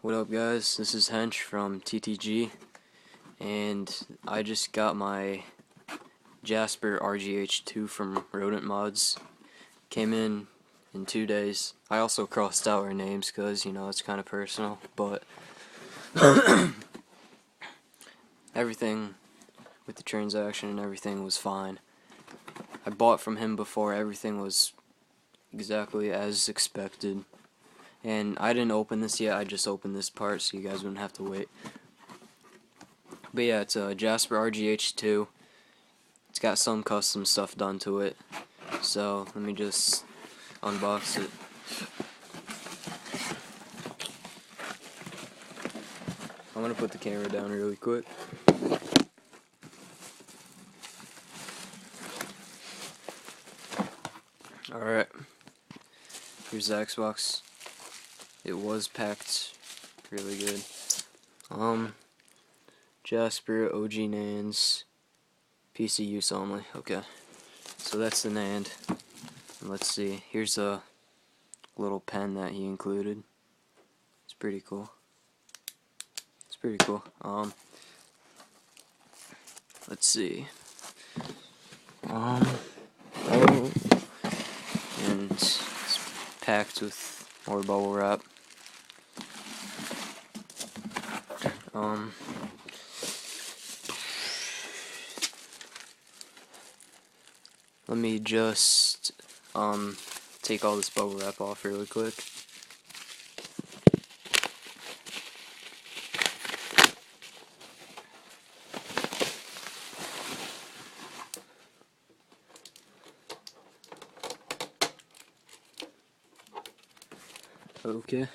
What up, guys? This is Hench from TTG, and I just got my Jasper RGH2 from Rodent Mods. Came in 2 days. I also crossed out our names because, you know, it's kind of personal, but everything with the transaction and everything was fine. I bought from him before. Everything was exactly as expected. And I didn't open this yet, I just opened this part so you guys wouldn't have to wait. But yeah, it's a Jasper RGH2. It's got some custom stuff done to it. So let me just unbox it. I'm gonna put the camera down really quick. Alright. Here's the Xbox. It was packed really good. Jasper, OG NANDs, PC use only. Okay, so that's the NAND. And let's see. Here's a little pen that he included. It's pretty cool. It's pretty cool. Let's see. Oh, and it's packed with more bubble wrap. Let me just take all this bubble wrap off really quick. Okay,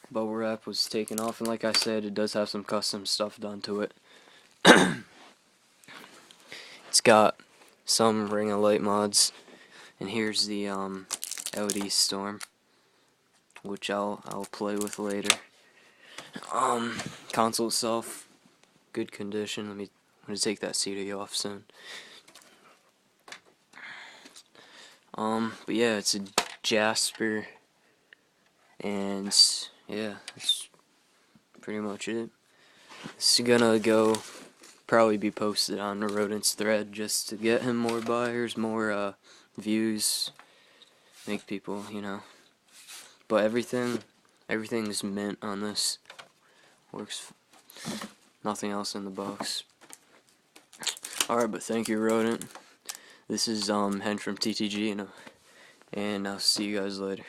bubble wrap was taken off, and like I said, it does have some custom stuff done to it. It's got some ring of light mods, and here's the LED storm, which I'll play with later. Console itself, good condition. I'm gonna take that CD off soon. But yeah, it's a Jasper, and yeah, that's pretty much it. This is gonna probably be posted on the Rodent's thread just to get him more buyers, more views, make people, you know. But everything's mint on this. Works. Nothing else in the box. Alright, but thank you, Rodent. This is Hen from TTG, and I'll see you guys later.